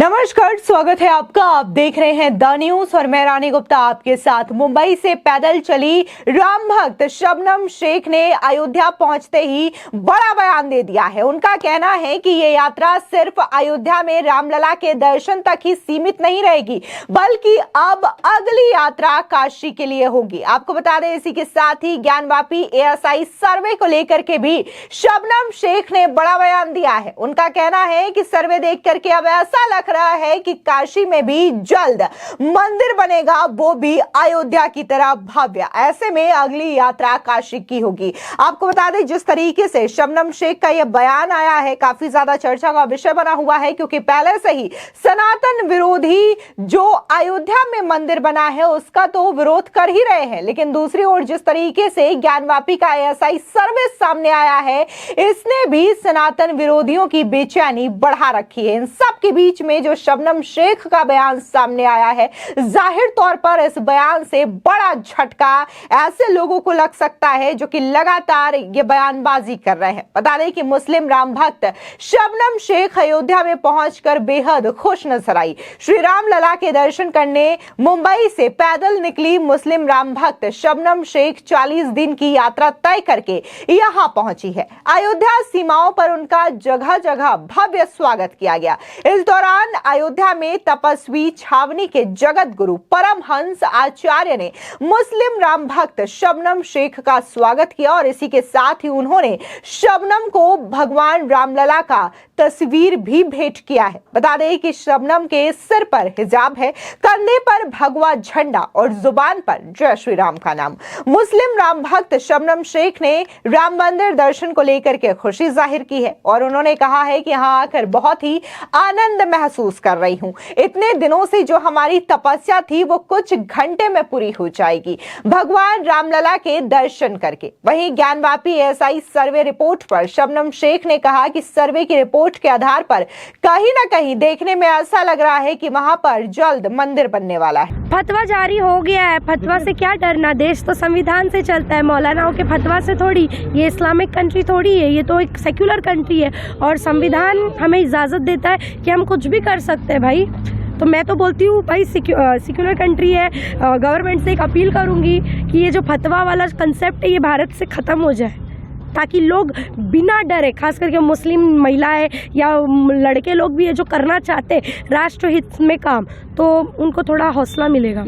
नमस्कार, स्वागत है आपका। आप देख रहे हैं द न्यूज और मैं रानी गुप्ता आपके साथ। मुंबई से पैदल चली राम भक्त शबनम शेख ने अयोध्या पहुंचते ही बड़ा बयान दे दिया है। उनका कहना है कि ये यात्रा सिर्फ अयोध्या में रामलला के दर्शन तक ही सीमित नहीं रहेगी, बल्कि अब अगली यात्रा काशी के लिए होगी। आपको बता दें, इसी के साथ ही ज्ञानवापी एएसआई सर्वे को लेकर के भी शबनम शेख ने बड़ा बयान दिया है। उनका कहना है कि सर्वे देख करके अब ऐसा लग रहा है कि काशी में भी जल्द मंदिर बनेगा, वो भी अयोध्या की तरह भव्य। ऐसे में अगली यात्रा काशी की होगी। आपको बता दें, जिस तरीके से शबनम शेख का यह बयान आया है, काफी ज्यादा चर्चा का विषय बना हुआ है, क्योंकि पहले से ही सनातन विरोधी जो अयोध्या में मंदिर बना है उसका तो विरोध कर ही रहे हैं, लेकिन दूसरी ओर जिस तरीके से ज्ञानवापी का एएसआई सर्वे सामने आया है, इसने भी सनातन विरोधियों की बेचैनी बढ़ा रखी है। इन सब के बीच में जो शबनम शेख का बयान सामने आया है, जाहिर तौर पर इस बयान से बड़ा झटका ऐसे लोगों को लग सकता है जो कि लगातार ये बयानबाजी कर रहे हैं। बता दें कि मुस्लिम राम भक्त शबनम शेख अयोध्या में पहुंचकर बेहद खुश नजर आई। श्री राम लला के दर्शन करने मुंबई से पैदल निकली मुस्लिम राम भक्त शबनम शेख 40 दिन की यात्रा तय करके यहां पहुंची है। अयोध्या सीमाओं पर उनका जगह जगह भव्य स्वागत किया गया। इस दौरान अयोध्या में तपस्वी छावनी के जगत गुरु परमहंस आचार्य ने मुस्लिम राम भक्त शबनम शेख का स्वागत किया और इसी के साथ ही उन्होंने शबनम को भगवान रामलला का तस्वीर भी भेंट किया है। बता दें कि शबनम के सिर पर हिजाब है, कंधे पर भगवा झंडा और जुबान पर जय श्री राम का नाम। मुस्लिम राम भक्त शबनम शेख ने राम मंदिर दर्शन को लेकर के खुशी जाहिर की है और उन्होंने कहा है कि यहां आकर बहुत ही आनंद महसूस कर रही हूं। इतने दिनों से जो हमारी तपस्या थी वो कुछ घंटे में पूरी हो जाएगी भगवान रामलला के दर्शन करके। वहीं ज्ञानवापी एएसआई सर्वे रिपोर्ट पर शबनम शेख ने कहा कि सर्वे की रिपोर्ट के आधार पर कहीं ना कहीं देखने में ऐसा लग रहा है कि वहां पर जल्द मंदिर बनने वाला है। फतवा जारी हो गया है, फतवा से क्या डरना, देश तो संविधान से चलता है, मौलानाओं के फतवा से थोड़ी। ये इस्लामिक कंट्री थोड़ी है, ये तो एक सेक्युलर कंट्री है और संविधान हमें इजाज़त देता है कि हम कुछ भी कर सकते हैं भाई। तो मैं तो बोलती हूँ भाई, सेक्युलर कंट्री है, गवर्नमेंट से एक अपील करूँगी कि ये जो फतवा वाला कंसेप्ट है ये भारत से ख़त्म हो जाए, ताकि लोग बिना डरे, खास करके मुस्लिम महिलाएं या लड़के लोग भी है जो करना चाहते राष्ट्र हित में काम, तो उनको थोड़ा हौसला मिलेगा।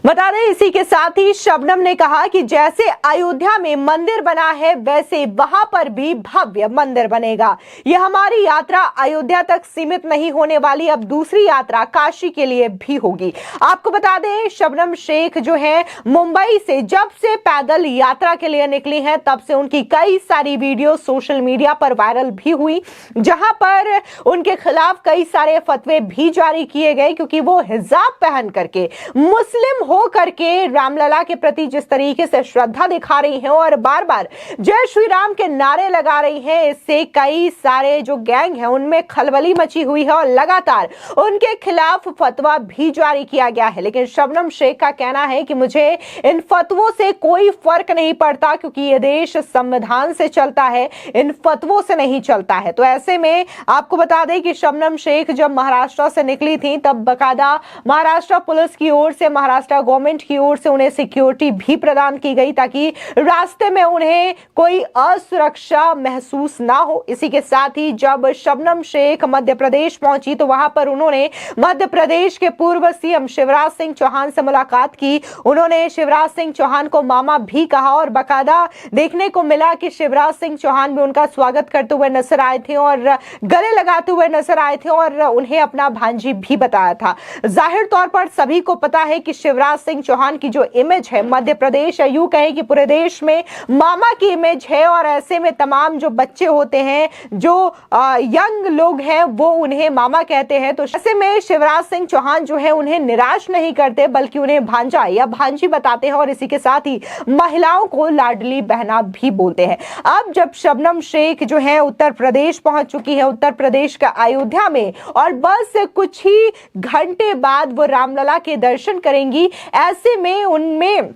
बता दें, इसी के साथ ही शबनम ने कहा कि जैसे अयोध्या में मंदिर बना है वैसे वहां पर भी भव्य मंदिर बनेगा। यह हमारी यात्रा अयोध्या तक सीमित नहीं होने वाली, अब दूसरी यात्रा काशी के लिए भी होगी। आपको बता दें, शबनम शेख जो है मुंबई से जब से पैदल यात्रा के लिए निकली हैं तब से उनकी कई सारी वीडियो सोशल मीडिया पर वायरल भी हुई, जहां पर उनके खिलाफ कई सारे फतवे भी जारी किए गए, क्योंकि वो हिजाब पहन करके मुस्लिम हो करके रामलला के प्रति जिस तरीके से श्रद्धा दिखा रही हैं और बार बार जय श्री राम के नारे लगा रही हैं, इससे कई सारे जो गैंग हैं उनमें खलबली मची हुई है और लगातार उनके खिलाफ फतवा भी जारी किया गया है। लेकिन शबनम शेख का कहना है कि मुझे इन फतवों से कोई फर्क नहीं पड़ता, क्योंकि ये देश संविधान से चलता है, इन फतवों से नहीं चलता है। तो ऐसे में आपको बता दें कि शबनम शेख जब महाराष्ट्र से निकली थी तब बकायदा महाराष्ट्र पुलिस की ओर से, महाराष्ट्र गवर्नमेंट की ओर से उन्हें सिक्योरिटी भी प्रदान की गई ताकि रास्ते में उन्हें कोई असुरक्षा महसूस ना हो। इसी के साथ ही जब शबनम शेख मध्य प्रदेश पहुंची तो वहां पर उन्होंने मध्य प्रदेश के पूर्व सीएम शिवराज सिंह चौहान से मुलाकात की। उन्होंने शिवराज सिंह चौहान को मामा भी कहा और बकायदा देखने को मिला कि शिवराज सिंह चौहान भी उनका स्वागत करते हुए नजर आए थे और गले लगाते हुए नजर आए थे और उन्हें अपना भांजी भी बताया था। जाहिर तौर पर सभी को पता है कि शिवराज सिंह चौहान की जो इमेज है मध्य प्रदेश, यूं कहें कि पूरे देश में मामा की इमेज है और ऐसे में तमाम जो बच्चे होते हैं, जो यंग लोग हैं, वो उन्हें मामा कहते हैं। तो ऐसे में शिवराज सिंह चौहान जो है उन्हें निराश नहीं करते, बल्कि उन्हें भांजा या भांजी बताते हैं और इसी के साथ ही महिलाओं को लाडली बहना भी बोलते हैं। अब जब शबनम शेख जो है उत्तर प्रदेश पहुंच चुकी है, उत्तर प्रदेश का अयोध्या में, और बस कुछ ही घंटे बाद वो रामलला के दर्शन करेंगी, ऐसे में उनमें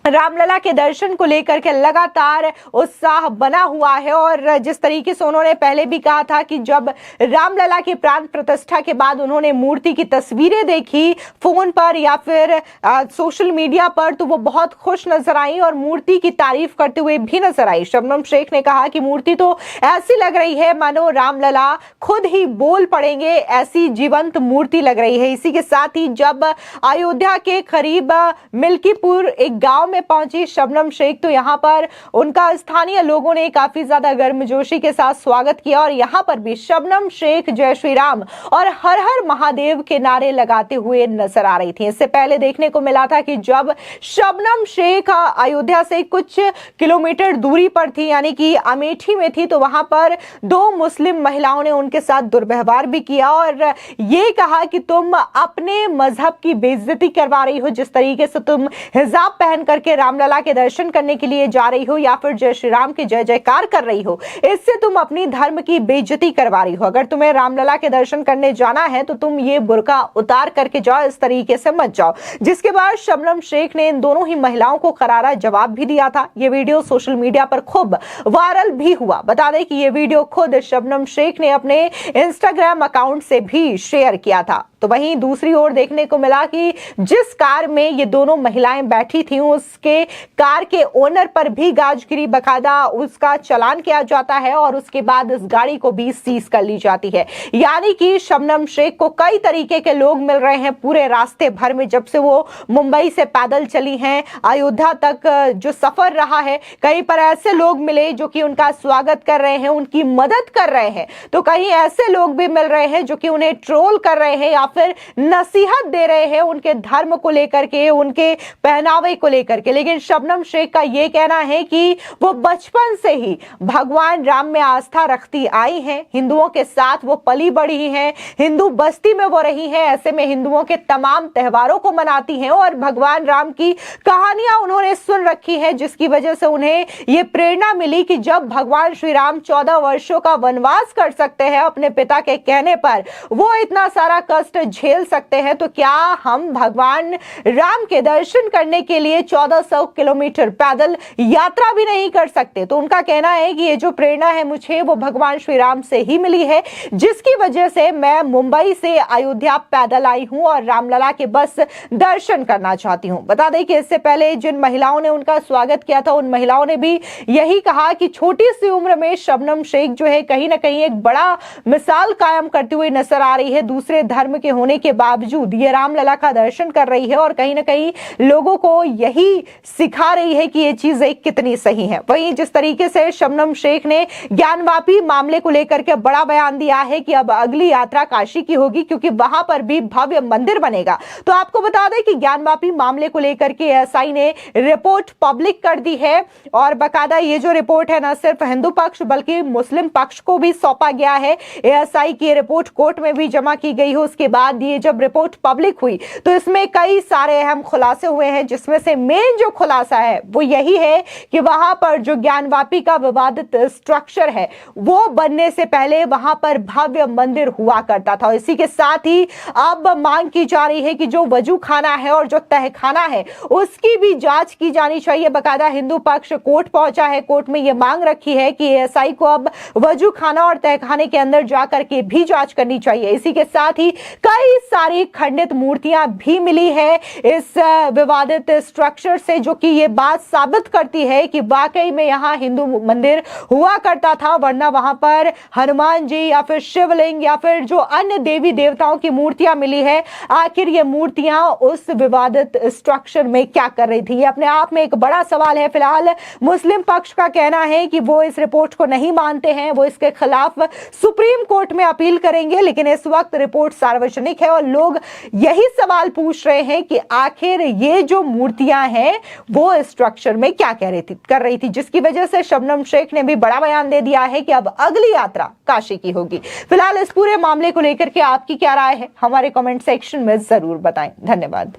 रामलला के दर्शन को लेकर के लगातार उत्साह बना हुआ है। और जिस तरीके से उन्होंने पहले भी कहा था कि जब रामलला की प्राण प्रतिष्ठा के बाद उन्होंने मूर्ति की तस्वीरें देखी फोन पर या फिर सोशल मीडिया पर, तो वो बहुत खुश नजर आई और मूर्ति की तारीफ करते हुए भी नजर आई। शबनम शेख ने कहा कि मूर्ति तो ऐसी लग रही है मानो रामलला खुद ही बोल पड़ेंगे, ऐसी जीवंत मूर्ति लग रही है। इसी के साथ ही जब अयोध्या के करीब मिल्कीपुर एक गांव में पहुंची शबनम शेख, तो यहां पर उनका स्थानीय लोगों ने काफी ज्यादा गर्मजोशी के साथ स्वागत किया और यहां पर भी शबनम शेख जय श्री राम और हर हर महादेव के नारे लगाते हुए नजर आ रही थी। इससे पहले देखने को मिला था कि जब शबनम शेख अयोध्या से कुछ किलोमीटर दूरी पर थी, यानी कि अमेठी में थी, तो वहां पर 2 मुस्लिम महिलाओं ने उनके साथ दुर्व्यवहार भी किया और ये कहा कि तुम अपने मजहब की बेइज्जती करवा रही हो, जिस तरीके से तुम हिजाब पहन करके रामलला के दर्शन करने के लिए जा रही हो या फिर जय श्री राम की जय जयकार कर रही हो, इससे तुम अपनी धर्म की बेइज्जती करवा रही हो। अगर तुम्हें रामलला के दर्शन करने जाना है तो तुम ये बुर्का उतार करके जाओ, इस तरीके से मत जाओ। जिसके बाद शबनम शेख ने इन दोनों ही महिलाओं को करारा जवाब भी दिया था। ये वीडियो सोशल मीडिया पर खूब वायरल भी हुआ। बता दें कि ये वीडियो खुद शबनम शेख ने अपने इंस्टाग्राम अकाउंट से भी शेयर किया था। तो वहीं दूसरी ओर देखने को मिला कि जिस कार में ये दोनों महिलाएं बैठी थी, उसके कार के ओनर पर भी गाजगिरी, बकायदा उसका चालान किया जाता है और उसके बाद इस गाड़ी को भी सीज कर ली जाती है। यानी कि शबनम शेख को कई तरीके के लोग मिल रहे हैं पूरे रास्ते भर में। जब से वो मुंबई से पैदल चली हैं अयोध्या तक जो सफर रहा है, कहीं पर ऐसे लोग मिले जो कि उनका स्वागत कर रहे हैं, उनकी मदद कर रहे हैं, तो कहीं ऐसे लोग भी मिल रहे हैं जो कि उन्हें ट्रोल कर रहे हैं या फिर नसीहत दे रहे हैं उनके धर्म को लेकर के, उनके पहनावे को लेकर के। लेकिन शबनम शेख का यह कहना है कि वो बचपन से ही भगवान राम में आस्था रखती आई हैं, हिंदुओं के साथ वो पली बढ़ी हैं, हिंदू बस्ती में वो रही हैं, ऐसे में हिंदुओं के तमाम त्योहारों को मनाती हैं और भगवान राम की कहानियां उन्होंने सुन रखी है, जिसकी वजह से उन्हें ये प्रेरणा मिली कि जब भगवान श्री राम 14 वर्षों का वनवास कर सकते हैं अपने पिता के कहने पर, वो इतना सारा कष्ट झेल सकते हैं, तो क्या हम भगवान राम के दर्शन करने के लिए 1400 किलोमीटर पैदल यात्रा भी नहीं कर सकते। तो उनका कहना है कि ये जो प्रेरणा है मुझे वो भगवान श्री राम से ही मिली है, जिसकी वजह से मैं मुंबई से अयोध्या पैदल आई हूं और रामलला के बस दर्शन करना चाहती हूं। बता दें कि इससे पहले जिन महिलाओं ने उनका स्वागत किया था, उन महिलाओं ने भी यही कहा कि छोटी सी उम्र में शबनम शेख जो है कहीं ना कहीं एक बड़ा मिसाल कायम करती हुई नजर आ रही है। दूसरे धर्म के होने के बावजूद ये रामलला का दर्शन कर रही है और कहीं ना कहीं लोगों को यही सिखा रही है कि ये चीजें कितनी सही है। वहीं जिस तरीके से शबनम शेख ने ज्ञानवापी मामले को लेकर के बड़ा बयान दिया है कि अब अगली यात्रा काशी की होगी, क्योंकि वहां पर भी भव्य मंदिर बनेगा। तो आपको बता दें कि ज्ञानवापी मामले को लेकर के एएसआई ने रिपोर्ट पब्लिक कर दी है और बकायदा ये जो रिपोर्ट है न सिर्फ हिंदू पक्ष बल्कि मुस्लिम पक्ष को भी सौंपा गया है। एएसआई की रिपोर्ट कोर्ट में भी जमा की गई है। उसके बाद ये जब रिपोर्ट पब्लिक हुई तो इसमें कई सारे अहम खुलासे हुए हैं, जिसमें से मेन जो खुलासा है वो यही है कि वहां पर जो ज्ञानवापी का विवादित स्ट्रक्चर है वो बनने से पहले वहां पर भव्य मंदिर हुआ करता था। इसी के साथ ही अब मांग की जा रही है कि जो वजू खाना है और जो तहखाना है उसकी भी जांच की जानी चाहिए। बकायदा हिंदू पक्ष कोर्ट पहुंचा है, कोर्ट में यह मांग रखी है कि एएसआई को अब वजू खाना और तहखाने के अंदर जाकर के भी जांच करनी चाहिए। इसी के साथ ही कई सारी खंडित मूर्तियां भी मिली है इस विवादित स्ट्रक्चर से, जो कि ये बात साबित करती है कि वाकई में यहाँ हिंदू मंदिर हुआ करता था, वरना वहां पर हनुमान जी या फिर शिवलिंग या फिर जो अन्य देवी देवताओं की मूर्तियां मिली है, आखिर ये मूर्तियां उस विवादित स्ट्रक्चर में क्या कर रही थी, ये अपने आप में एक बड़ा सवाल है। फिलहाल मुस्लिम पक्ष का कहना है कि वो इस रिपोर्ट को नहीं मानते हैं, वो इसके खिलाफ सुप्रीम कोर्ट में अपील करेंगे। लेकिन इस वक्त रिपोर्ट सार्वजनिक है और लोग यही सवाल पूछ रहे हैं कि आखिर ये जो मूर्तियां हैं वो स्ट्रक्चर में क्या कर रही थी, जिसकी वजह से शबनम शेख ने भी बड़ा बयान दे दिया है कि अब अगली यात्रा काशी की होगी। फिलहाल इस पूरे मामले को लेकर के आपकी क्या राय है, हमारे कमेंट सेक्शन में जरूर बताएं। धन्यवाद।